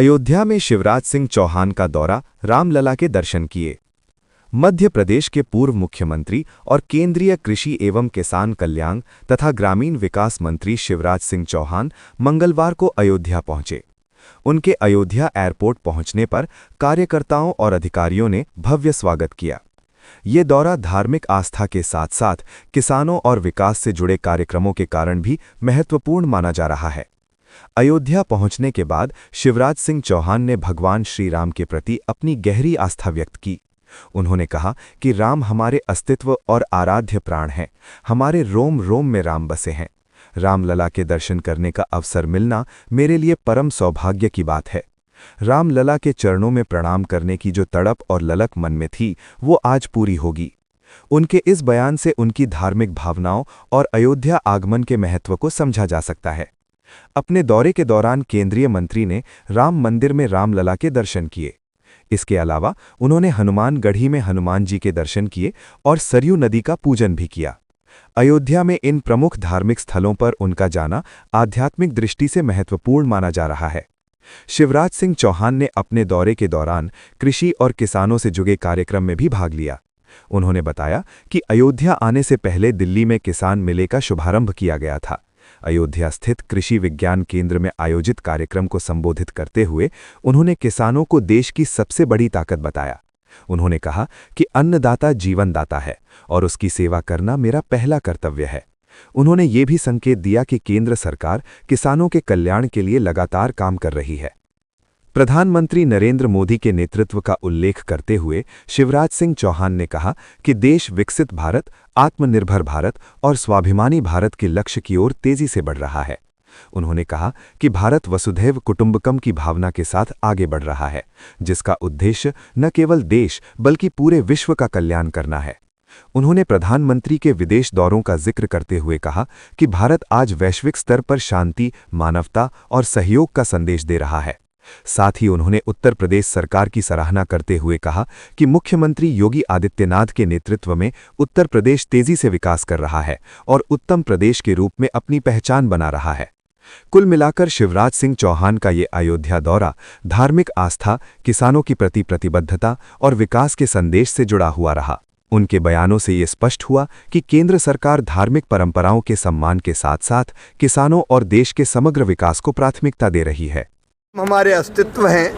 अयोध्या में शिवराज सिंह चौहान का दौरा, रामलला के दर्शन किए। मध्य प्रदेश के पूर्व मुख्यमंत्री और केंद्रीय कृषि एवं किसान कल्याण तथा ग्रामीण विकास मंत्री शिवराज सिंह चौहान मंगलवार को अयोध्या पहुंचे। उनके अयोध्या एयरपोर्ट पहुंचने पर कार्यकर्ताओं और अधिकारियों ने भव्य स्वागत किया। ये दौरा धार्मिक आस्था के साथ साथ किसानों और विकास से जुड़े कार्यक्रमों के कारण भी महत्वपूर्ण माना जा रहा है। अयोध्या पहुंचने के बाद शिवराज सिंह चौहान ने भगवान श्री राम के प्रति अपनी गहरी आस्था व्यक्त की। उन्होंने कहा कि राम हमारे अस्तित्व और आराध्य प्राण हैं, हमारे रोम रोम में राम बसे हैं। रामलला के दर्शन करने का अवसर मिलना मेरे लिए परम सौभाग्य की बात है। रामलला के चरणों में प्रणाम करने की जो तड़प और ललक मन में थी, वो आज पूरी होगी। उनके इस बयान से उनकी धार्मिक भावनाओं और अयोध्या आगमन के महत्व को समझा जा सकता है। अपने दौरे के दौरान केंद्रीय मंत्री ने राम मंदिर में रामलला के दर्शन किए। इसके अलावा उन्होंने हनुमानगढ़ी में हनुमान जी के दर्शन किए और सरयू नदी का पूजन भी किया। अयोध्या में इन प्रमुख धार्मिक स्थलों पर उनका जाना आध्यात्मिक दृष्टि से महत्वपूर्ण माना जा रहा है। शिवराज सिंह चौहान ने अपने दौरे के दौरान कृषि और किसानों से जुड़े कार्यक्रम में भी भाग लिया। उन्होंने बताया कि अयोध्या आने से पहले दिल्ली में किसान मेले का शुभारंभ किया गया था। अयोध्या स्थित कृषि विज्ञान केंद्र में आयोजित कार्यक्रम को संबोधित करते हुए उन्होंने किसानों को देश की सबसे बड़ी ताकत बताया। उन्होंने कहा कि अन्नदाता जीवनदाता है और उसकी सेवा करना मेरा पहला कर्तव्य है। उन्होंने ये भी संकेत दिया कि केंद्र सरकार किसानों के कल्याण के लिए लगातार काम कर रही है। प्रधानमंत्री नरेंद्र मोदी के नेतृत्व का उल्लेख करते हुए शिवराज सिंह चौहान ने कहा कि देश विकसित भारत, आत्मनिर्भर भारत और स्वाभिमानी भारत के लक्ष्य की ओर तेजी से बढ़ रहा है। उन्होंने कहा कि भारत वसुधैव कुटुंबकम की भावना के साथ आगे बढ़ रहा है, जिसका उद्देश्य न केवल देश बल्कि पूरे विश्व का कल्याण करना है। उन्होंने प्रधानमंत्री के विदेश दौरों का जिक्र करते हुए कहा कि भारत आज वैश्विक स्तर पर शांति, मानवता और सहयोग का संदेश दे रहा है। साथ ही उन्होंने उत्तर प्रदेश सरकार की सराहना करते हुए कहा कि मुख्यमंत्री योगी आदित्यनाथ के नेतृत्व में उत्तर प्रदेश तेजी से विकास कर रहा है और उत्तम प्रदेश के रूप में अपनी पहचान बना रहा है। कुल मिलाकर शिवराज सिंह चौहान का ये अयोध्या दौरा धार्मिक आस्था, किसानों की प्रति प्रतिबद्धता और विकास के संदेश से जुड़ा हुआ रहा। उनके बयानों से ये स्पष्ट हुआ कि केंद्र सरकार धार्मिक परंपराओं के सम्मान के साथ साथ किसानों और देश के समग्र विकास को प्राथमिकता दे रही है। हमारे अस्तित्व हैं,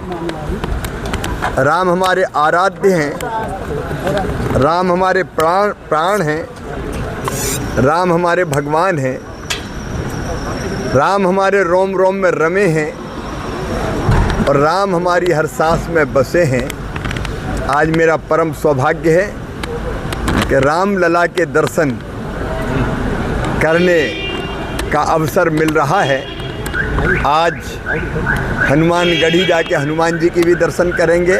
राम हमारे आराध्य हैं, राम हमारे प्राण हैं, राम हमारे भगवान हैं, राम हमारे रोम रोम में रमे हैं और राम हमारी हर सांस में बसे हैं। आज मेरा परम सौभाग्य है कि रामलला के दर्शन करने का अवसर मिल रहा है। आज हनुमानगढ़ी जाके हनुमान जी की भी दर्शन करेंगे,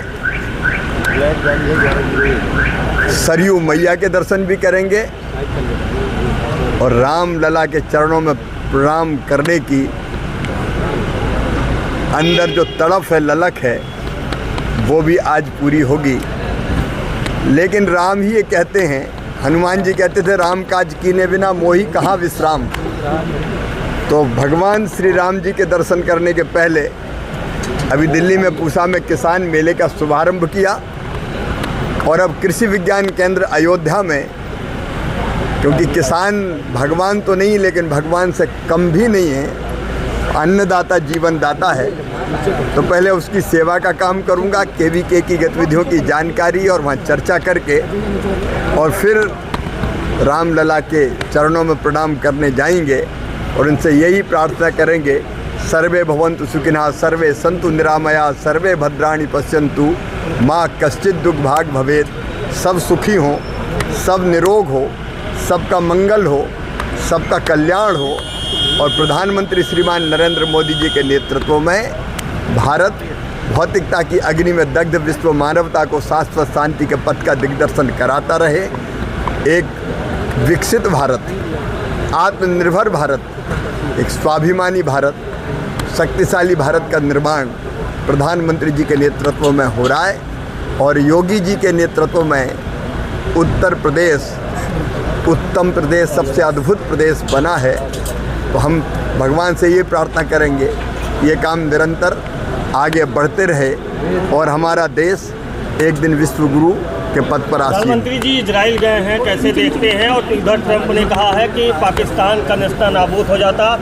सरयू मैया के दर्शन भी करेंगे और रामलला के चरणों में प्रणाम करने की अंदर जो तड़प है, ललक है, वो भी आज पूरी होगी। लेकिन राम ही ये कहते हैं, हनुमान जी कहते थे राम काज कीने बिना मोहि कहाँ विश्राम। तो भगवान श्री राम जी के दर्शन करने के पहले अभी दिल्ली में पूसा में किसान मेले का शुभारंभ किया और अब कृषि विज्ञान केंद्र अयोध्या में, क्योंकि किसान भगवान तो नहीं लेकिन भगवान से कम भी नहीं है, अन्नदाता जीवनदाता है, तो पहले उसकी सेवा का काम करूंगा, केवीके की गतिविधियों की जानकारी और वहाँ चर्चा करके और फिर रामलला के चरणों में प्रणाम करने जाएंगे और उनसे यही प्रार्थना करेंगे, सर्वे भवन्तु सुखिनः, सर्वे सन्तु निरामया, सर्वे भद्राणि पश्यन्तु, माँ कश्चित् दुर्भाग् भवेत्। सब सुखी हों, सब निरोग हो, सबका मंगल हो, सबका कल्याण हो और प्रधानमंत्री श्रीमान नरेंद्र मोदी जी के नेतृत्व में भारत भौतिकता की अग्नि में दग्ध विश्व मानवता को शाश्वत शांति के पथ का दिग्दर्शन कराता रहे। एक विकसित भारत, आत्मनिर्भर भारत, एक स्वाभिमानी भारत, शक्तिशाली भारत का निर्माण प्रधानमंत्री जी के नेतृत्व में हो रहा है और योगी जी के नेतृत्व में उत्तर प्रदेश उत्तम प्रदेश, सबसे अद्भुत प्रदेश बना है। तो हम भगवान से ये प्रार्थना करेंगे ये काम निरंतर आगे बढ़ते रहे और हमारा देश एक दिन विश्व गुरु के पद पर आसीन। प्रधानमंत्री जी इजराइल गए हैं, कैसे देखते हैं? और इधर ट्रंप ने कहा है कि पाकिस्तान का नेस्तनाबूद हो जाता,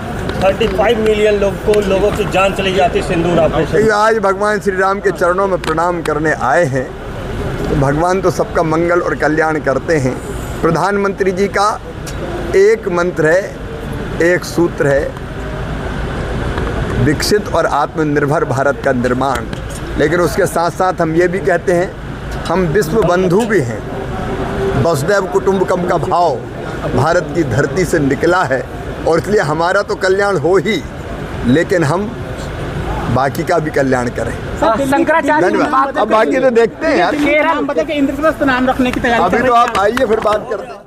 35 मिलियन लोगों की जान चली जाती सिंदूर ऑपरेशन। आज भगवान श्री राम के चरणों में प्रणाम करने आए हैं, तो भगवान तो सबका मंगल और कल्याण करते हैं। प्रधानमंत्री जी का एक मंत्र है, एक सूत्र है, विकसित और आत्मनिर्भर भारत का निर्माण। लेकिन उसके साथ साथ हम ये भी कहते हैं हम विश्व बंधु भी हैं। वसुधैव कुटुंबकम का भाव भारत की धरती से निकला है और इसलिए हमारा तो कल्याण हो ही, लेकिन हम बाकी का भी कल्याण करें। धन्यवाद। अब बाकी तो देखते हैं यार। इंद्रप्रस्थ नाम रखने की तैयारी। अभी तो आप आइए फिर बात करते हैं।